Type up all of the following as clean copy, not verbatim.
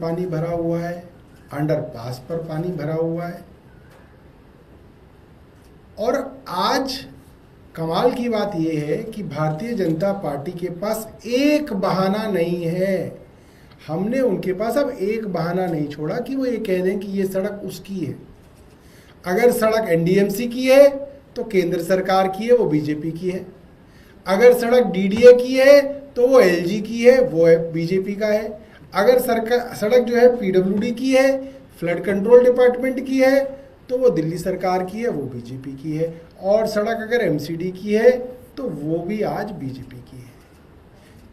पानी भरा हुआ है, अंडरपास पर पानी भरा हुआ है। और आज कमाल की बात यह है कि भारतीय जनता पार्टी के पास एक बहाना नहीं है। हमने उनके पास अब एक बहाना नहीं छोड़ा कि वो ये कह दें कि ये सड़क उसकी है। अगर सड़क एनडीएमसी की है तो केंद्र सरकार की है, वो बीजेपी की है। अगर सड़क डीडीए की है तो वो एलजी की है, वो बीजेपी का है। अगर सड़क जो है पीडब्ल्यूडी की है, फ्लड कंट्रोल डिपार्टमेंट की है, तो वो दिल्ली सरकार की है, वो बीजेपी की है। और सड़क अगर एमसीडी की है तो वो भी आज बीजेपी की है।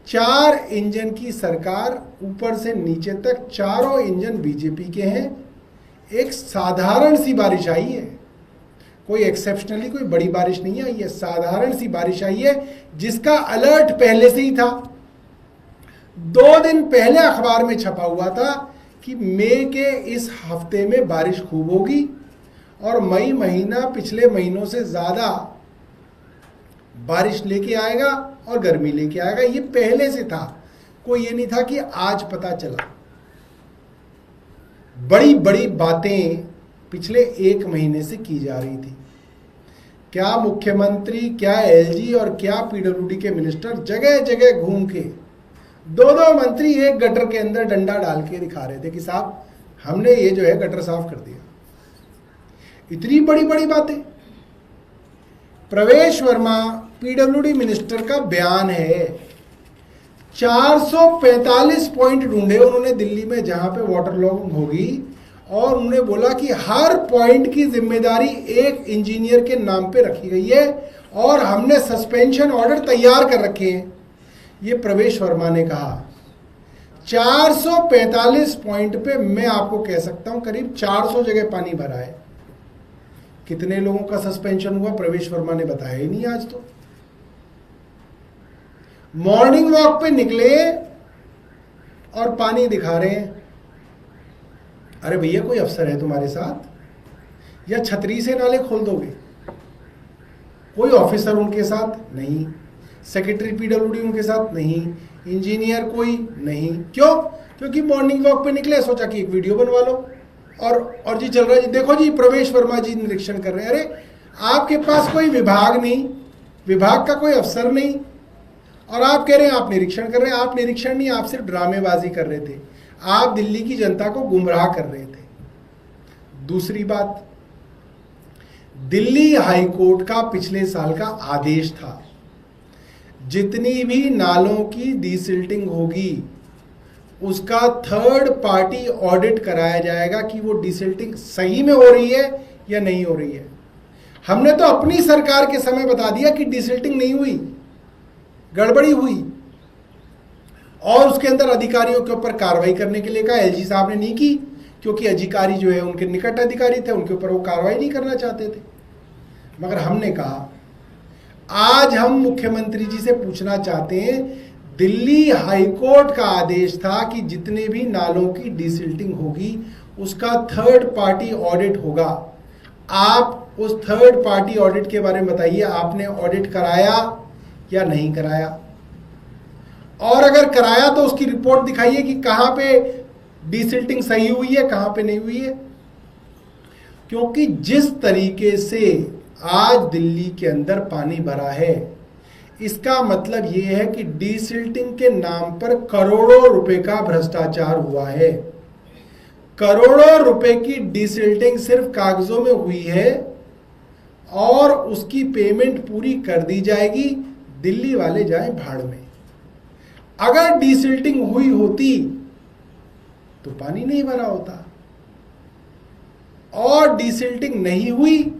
4 इंजन की सरकार, ऊपर से नीचे तक चारों इंजन बीजेपी के हैं। एक साधारण सी बारिश आई है, कोई एक्सेप्शनली कोई बड़ी बारिश नहीं आई है, साधारण सी बारिश आई है जिसका अलर्ट पहले से ही था। 2 दिन पहले अखबार में छपा हुआ था कि मई के इस हफ्ते में बारिश खूब होगी और मई महीना पिछले महीनों से ज्यादा बारिश लेके आएगा और गर्मी लेके आएगा। ये पहले से था, कोई ये नहीं था कि आज पता चला। बड़ी बड़ी बातें पिछले 1 महीने से की जा रही थी। क्या मुख्यमंत्री, क्या एलजी और क्या पीडब्ल्यूडी के मिनिस्टर जगह जगह घूम के 2-2 मंत्री एक गटर के अंदर डंडा डाल के दिखा रहे थे कि साहब हमने ये जो है गटर साफ कर दिया। इतनी बड़ी बड़ी बातें। प्रवेश वर्मा पीडब्ल्यूडी मिनिस्टर का बयान है, 445 पॉइंट ढूंढे उन्होंने दिल्ली में जहां पे वाटर लॉगिंग होगी, और उन्होंने बोला कि हर पॉइंट की जिम्मेदारी एक इंजीनियर के नाम पे रखी गई है और हमने सस्पेंशन ऑर्डर तैयार कर रखे हैं। ये प्रवेश वर्मा ने कहा। 445 पॉइंट पे मैं आपको कह सकता हूं करीब 400 जगह पानी भरा है। कितने लोगों का सस्पेंशन हुआ प्रवेश वर्मा ने बताया ही नहीं आज। तो मॉर्निंग वॉक पे निकले और पानी दिखा रहे हैं। अरे भैया कोई अफसर है तुम्हारे साथ, या छतरी से नाले खोल दोगे? कोई ऑफिसर उनके साथ नहीं, सेक्रेटरी पीडब्ल्यूडी उनके साथ नहीं, इंजीनियर कोई नहीं। क्यों? क्योंकि मॉर्निंग वॉक पे निकले, सोचा कि एक वीडियो बनवा लो और जी चल रहा है जी, देखो जी प्रवेश वर्मा जी निरीक्षण कर रहे हैं। अरे आपके पास कोई विभाग नहीं, विभाग का कोई अफसर नहीं, और आप कह रहे हैं आप निरीक्षण कर रहे हैं। आप निरीक्षण नहीं, आप सिर्फ ड्रामेबाजी कर रहे थे। आप दिल्ली की जनता को गुमराह कर रहे थे। दूसरी बात, दिल्ली हाई कोर्ट का पिछले साल का आदेश था, जितनी भी नालों की डिसिल्टिंग होगी उसका थर्ड पार्टी ऑडिट कराया जाएगा कि वो डिसिल्टिंग सही में हो रही है या नहीं हो रही है। हमने तो अपनी सरकार के समय बता दिया कि डिसिल्टिंग नहीं हुई, गड़बड़ी हुई, और उसके अंदर अधिकारियों के ऊपर कार्रवाई करने के लिए कहा। एलजी साहब ने नहीं की क्योंकि अधिकारी जो है उनके निकट अधिकारी थे, उनके ऊपर वो कार्रवाई नहीं करना चाहते थे। मगर हमने कहा आज हम मुख्यमंत्री जी से पूछना चाहते हैं, दिल्ली हाई कोर्ट का आदेश था कि जितने भी नालों की डिसिल्टिंग होगी उसका थर्ड पार्टी ऑडिट होगा। आप उस थर्ड पार्टी ऑडिट के बारे में बताइए, आपने ऑडिट कराया या नहीं कराया? और अगर कराया तो उसकी रिपोर्ट दिखाइए कि कहां पे डिसिल्टिंग सही हुई है, कहां पे नहीं हुई है। क्योंकि जिस तरीके से आज दिल्ली के अंदर पानी भरा है, इसका मतलब यह है कि डिसिल्टिंग के नाम पर करोड़ों रुपए का भ्रष्टाचार हुआ है। करोड़ों रुपए की डिसिल्टिंग सिर्फ कागजों में हुई है और उसकी पेमेंट पूरी कर दी जाएगी, दिल्ली वाले जाएं भाड़ में। अगर डिसिल्टिंग हुई होती तो पानी नहीं भरा होता, और डिसिल्टिंग नहीं हुई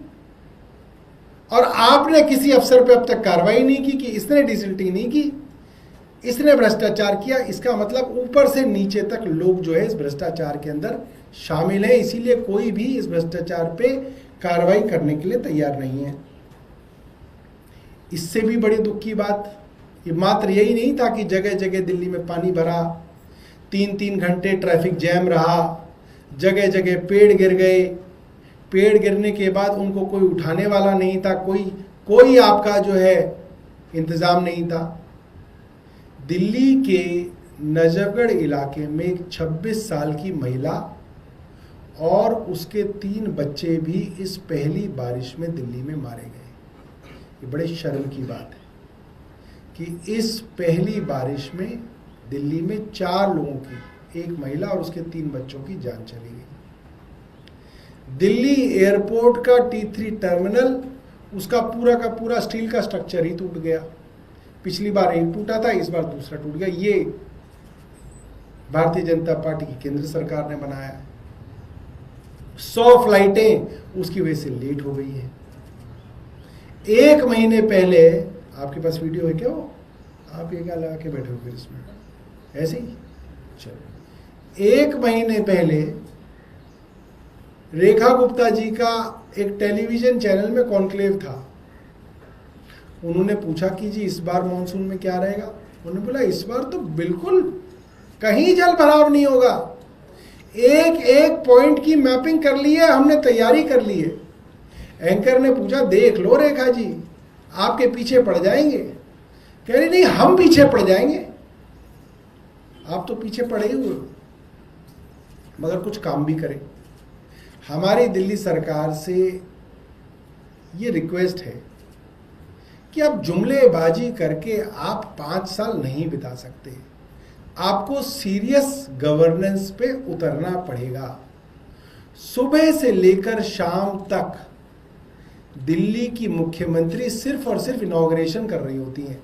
और आपने किसी अफसर पे अब तक कार्रवाई नहीं की कि इसने डिसिल्टिंग नहीं की, इसने भ्रष्टाचार किया। इसका मतलब ऊपर से नीचे तक लोग जो है इस भ्रष्टाचार के अंदर शामिल है, इसीलिए कोई भी इस भ्रष्टाचार पे कार्रवाई करने के लिए तैयार नहीं है। इससे भी बड़ी दुख की बात ये मात्र यही नहीं था कि जगह जगह दिल्ली में पानी भरा, 3-3 घंटे ट्रैफिक जैम रहा, जगह जगह पेड़ गिर गए, पेड़ गिरने के बाद उनको कोई उठाने वाला नहीं था, कोई आपका जो है इंतजाम नहीं था। दिल्ली के नजफगढ़ इलाके में एक 26 साल की महिला और उसके 3 बच्चे भी इस पहली बारिश में दिल्ली में मारे गए। ये बड़े शर्म की बात है कि इस पहली बारिश में दिल्ली में 4 लोगों की, एक महिला और उसके 3 बच्चों की जान चली गई। दिल्ली एयरपोर्ट का T3 टर्मिनल, उसका पूरा का पूरा स्टील का स्ट्रक्चर ही टूट गया। पिछली बार एक टूटा था, इस बार दूसरा टूट गया। ये भारतीय जनता पार्टी की केंद्र सरकार ने बनाया है। 100 फ्लाइटें उसकी वजह से लेट हो गई है। 1 महीने पहले, आपके पास वीडियो है क्या? वो आप ये क्या लगा के बैठे हो फिर इसमें ऐसे ही? चलो, 1 महीने पहले रेखा गुप्ता जी का एक टेलीविजन चैनल में कॉन्क्लेव था। उन्होंने पूछा कि जी इस बार मॉनसून में क्या रहेगा? उन्होंने बोला इस बार तो बिल्कुल कहीं जल भराव नहीं होगा। एक एक पॉइंट की मैपिंग कर ली है हमने, तैयारी कर ली है। एंकर ने पूछा देख लो रेखा जी, आपके पीछे पड़ जाएंगे। कह रही नहीं, हम पीछे पड़ जाएंगे। आप तो पीछे पड़े ही हुए, मगर कुछ काम भी करें। हमारी दिल्ली सरकार से ये रिक्वेस्ट है कि आप जुमलेबाजी करके आप 5 साल नहीं बिता सकते। आपको सीरियस गवर्नेंस पे उतरना पड़ेगा। सुबह से लेकर शाम तक दिल्ली की मुख्यमंत्री सिर्फ और सिर्फ इनॉग्रेशन कर रही होती हैं।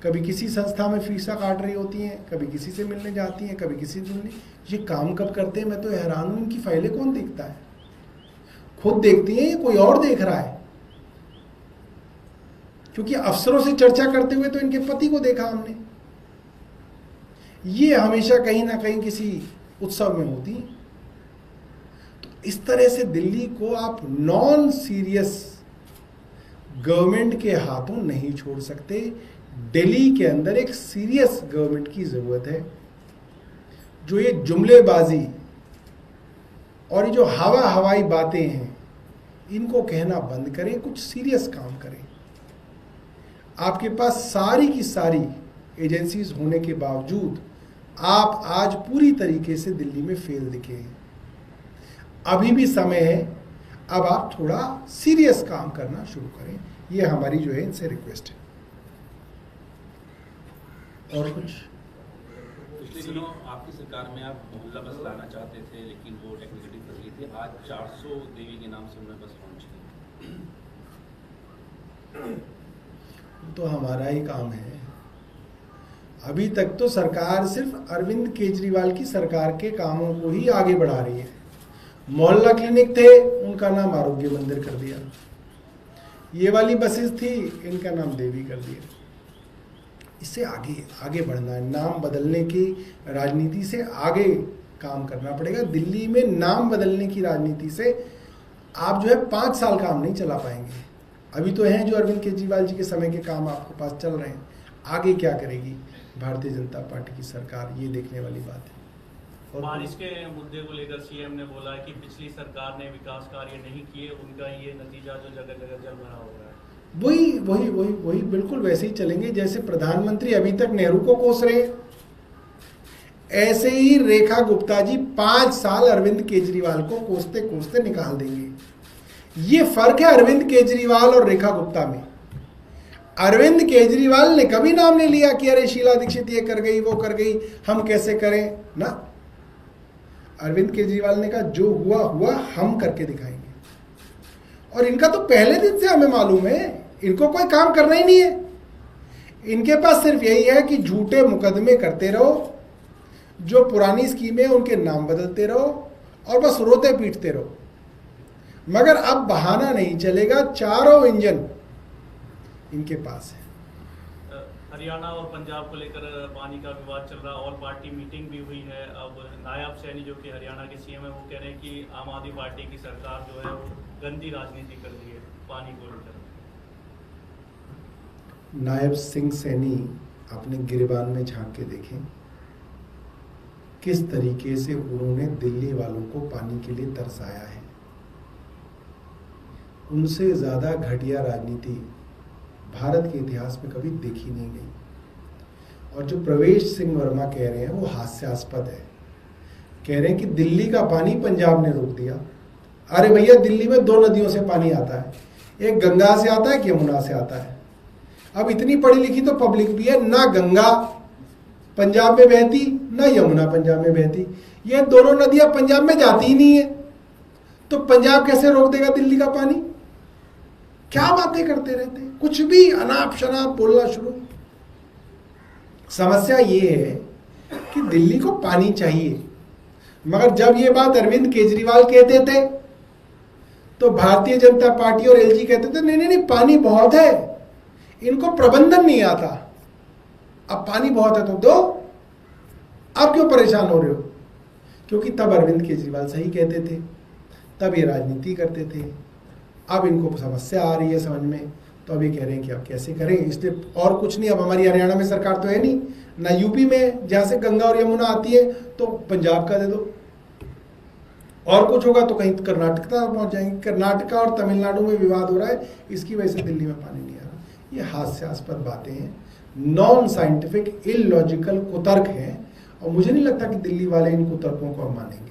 कभी किसी संस्था में फीसा काट रही होती हैं, कभी किसी से मिलने जाती हैं, कभी किसी से मिलने। ये काम कब करते हैं मैं तो हैरान हूं। इनकी फाइलें कौन देखता है? खुद देखती हैं या कोई और देख रहा है? क्योंकि अफसरों से चर्चा करते हुए तो इनके पति को देखा हमने। ये हमेशा कहीं ना कहीं किसी उत्सव में होती हैं। तो इस तरह से दिल्ली को आप नॉन सीरियस गवर्नमेंट के हाथों नहीं छोड़ सकते। दिल्ली के अंदर एक सीरियस गवर्नमेंट की जरूरत है, जो ये जुमलेबाजी और ये जो हवाई बातें हैं इनको कहना बंद करें, कुछ सीरियस काम करें। आपके पास सारी की सारी एजेंसीज होने के बावजूद आप आज पूरी तरीके से दिल्ली में फेल दिखे हैं। अभी भी समय है, अब आप थोड़ा सीरियस काम करना शुरू करें। ये हमारी जो है इनसे रिक्वेस्ट है। और कुछ? पिछले दिनों आपकी सरकार में आप मोहल्ला बस लाना चाहते थे, लेकिन वो टेक्निकली फंस गई थी। आज 400 देवी के नाम से उन्हें बस पहुंच गई। तो हमारा ही काम है। अभी तक तो सरकार सिर्फ अरविंद केजरीवाल की सरकार के कामों को ही आगे बढ़ा रही है। मोहल्ला क्लिनिक थे, उनका नाम आरोग्य मंदिर कर दिया। ये वाली बसेस थी, इनका नाम देवी कर दिया। इससे आगे आगे बढ़ना है। नाम बदलने की राजनीति से आगे काम करना पड़ेगा। दिल्ली में नाम बदलने की राजनीति से आप जो है 5 साल काम नहीं चला पाएंगे। अभी तो हैं जो अरविंद केजरीवाल जी के समय के काम आपके पास चल रहे हैं। आगे क्या करेगी भारतीय जनता पार्टी की सरकार, ये देखने वाली बात है। और बारिश के मुद्दे को लेकर सीएम ने बोला कि पिछली सरकार ने विकास कार्य नहीं किए, उनका ये नतीजा जो जगह जगह जल भरा हो रहा है। वही बिल्कुल वैसे ही चलेंगे जैसे प्रधानमंत्री अभी तक नेहरू को कोस रहे, ऐसे ही रेखा गुप्ता जी 5 साल अरविंद केजरीवाल को कोसते कोसते निकाल देंगे। ये फर्क है अरविंद केजरीवाल और रेखा गुप्ता में। अरविंद केजरीवाल ने कभी नाम नहीं लिया कि अरे शीला दीक्षित ये कर गई, वो कर गई, हम कैसे करें ना। अरविंद केजरीवाल ने कहा जो हुआ हुआ, हम करके दिखाएंगे। और इनका तो पहले दिन से हमें मालूम है, इनको कोई काम करना ही नहीं है। इनके पास सिर्फ यही है कि झूठे मुकदमे करते रहो, जो पुरानी स्कीमें उनके नाम बदलते रहो और बस रोते पीटते रहो। मगर अब बहाना नहीं चलेगा, चारों इंजन इनके पास है। हरियाणा और पंजाब को लेकर पानी का विवाद चल रहा है और पार्टी मीटिंग भी हुई है। अब नायब सैनी जो कि हरियाणा के सीएम है, वो कह रहे हैं कि आम आदमी पार्टी की सरकार जो है वो गंदी राजनीति कर रही है पानी को लेकर। नायब सिंह सैनी अपने गिरबान में झांक के देखें किस तरीके से उन्होंने दिल्ली वालों को पानी के लिए तरसाया है। उनसे ज्यादा घटिया राजनीति भारत के इतिहास में कभी देखी नहीं गई। और जो प्रवेश सिंह वर्मा कह रहे हैं वो हास्यास्पद है। कह रहे हैं कि दिल्ली का पानी पंजाब ने रोक दिया। अरे भैया, दिल्ली में 2 नदियों से पानी आता है, एक गंगा से आता है, एक यमुना से आता है। अब इतनी पढ़ी लिखी तो पब्लिक भी है, ना गंगा पंजाब में बहती ना यमुना पंजाब में बहती, ये दोनों नदियां पंजाब में जाती ही नहीं है, तो पंजाब कैसे रोक देगा दिल्ली का पानी? क्या बातें करते रहते हैं, कुछ भी अनाप शनाप बोलना शुरू। समस्या ये है कि दिल्ली को पानी चाहिए, मगर जब ये बात अरविंद केजरीवाल कहते थे तो भारतीय जनता पार्टी और एलजी कहते थे नहीं नहीं नहीं, पानी बहुत है, इनको प्रबंधन नहीं आता। अब पानी बहुत है तो दो, अब क्यों परेशान हो रहे हो? क्योंकि तब अरविंद केजरीवाल सही कहते थे, तब ये राजनीति करते थे। अब इनको समस्या आ रही है समझ में, तो अब ये कह रहे हैं कि अब कैसे करें, इसलिए और कुछ नहीं। अब हमारी हरियाणा में सरकार तो है नहीं, ना यूपी में जहां से गंगा और यमुना आती है, तो पंजाब का दे दो, और कुछ होगा तो कहीं कर्नाटक तक पहुंच जाएंगे। कर्नाटक और तमिलनाडु में विवाद हो रहा है, इसकी वजह से दिल्ली में पानी नहीं आ रहा। ये हास्यास्पद बातें हैं, नॉन साइंटिफिक इलॉजिकल कुतर्क हैं, और मुझे नहीं लगता कि दिल्ली वाले इन कुतर्कों को अब मानेंगे।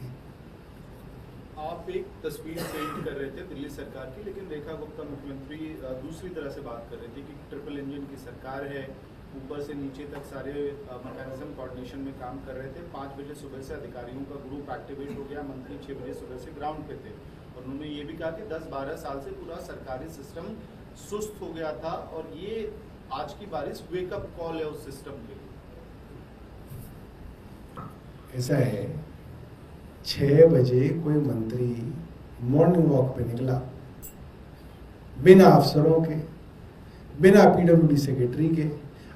आप एक तस्वीर पेंट कर रहे थे दिल्ली सरकार की, लेकिन रेखा गुप्ता मुख्यमंत्री दूसरी तरह से बात कर रहे थे कि ट्रिपल इंजन की सरकार है, ऊपर से नीचे तक सारे मैकेनिज्म कोऑर्डिनेशन में काम कर रहे थे। 5 बजे सुबह से अधिकारियों का ग्रुप एक्टिवेट हो गया, मंत्री 6 बजे सुबह से ग्राउंड पे थे। और उन्होंने ये भी कहा कि 10-12 साल से पूरा सरकारी सिस्टम सुस्त हो गया था, और ये आज की बारिश वेकअप कॉल है उस सिस्टम के लिए। ऐसा है, 6 बजे कोई मंत्री मॉर्निंग वॉक पे निकला, बिना अफसरों के, बिना पीडब्ल्यूडी सेक्रेटरी के,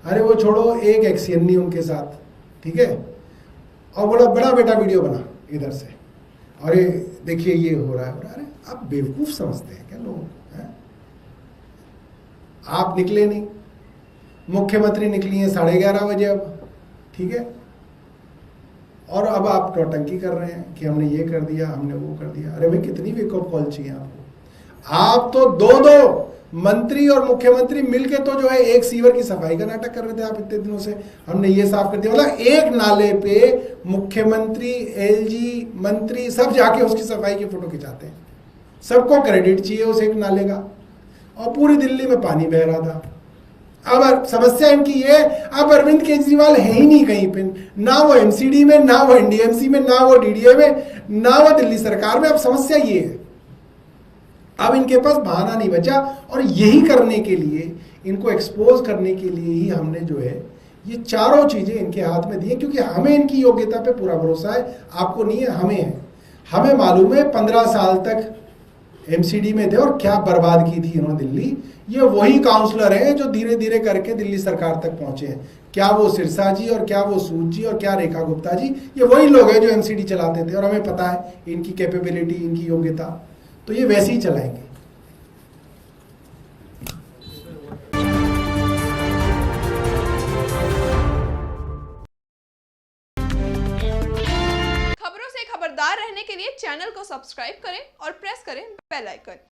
अरे वो छोड़ो, एक एक्सीएन नहीं उनके साथ, ठीक है, और बड़ा बड़ा बेटा वीडियो बना इधर से, अरे देखिए ये हो रहा है। अरे आप बेवकूफ समझते हैं क्या लोगों को? हैं? आप निकले नहीं, मुख्यमंत्री निकली हैं 11:30 बजे अब, ठीक है, और अब आप नौटंकी कर रहे हैं कि हमने ये कर दिया, हमने वो कर दिया। अरे भाई, कितनी वेकअप कॉल चाहिए आपको? आप तो दो मंत्री और मुख्यमंत्री मिलके तो जो है एक सीवर की सफाई का नाटक कर रहे थे। आप इतने दिनों से हमने ये साफ कर दिया, मतलब एक नाले पे मुख्यमंत्री, एलजी, मंत्री सब जाके उसकी सफाई की फोटो खिंचाते हैं, सबको क्रेडिट चाहिए उस एक नाले का, और पूरी दिल्ली में पानी बह रहा था। अब समस्या इनकी ये, अब अरविंद केजरीवाल है ही नहीं कहीं पे, ना वो एमसीडी में, ना वो एनडीएमसी में, ना वो डीडीए में, ना वो दिल्ली सरकार में। अब समस्या ये है, अब इनके पास बहाना नहीं बचा, और यही करने के लिए, इनको एक्सपोज करने के लिए ही हमने जो है ये चारों चीजें इनके हाथ में दी है, क्योंकि हमें इनकी योग्यता पे पूरा भरोसा है। आपको नहीं है, हमें है। हमें मालूम है 15 साल तक एमसीडी में थे और क्या बर्बाद की थी इन्होंने दिल्ली। ये वही काउंसलर हैं जो धीरे धीरे करके दिल्ली सरकार तक पहुंचे हैं। क्या वो सिरसा जी, और क्या वो सूद जी, और क्या रेखा गुप्ता जी, ये वही लोग हैं जो एमसीडी चलाते थे, और हमें पता है इनकी कैपेबिलिटी, इनकी योग्यता, तो ये वैसे ही चलाएंगे। खबरों से खबरदार रहने के लिए चैनल को सब्सक्राइब करें और प्रेस करें बेल आइकन।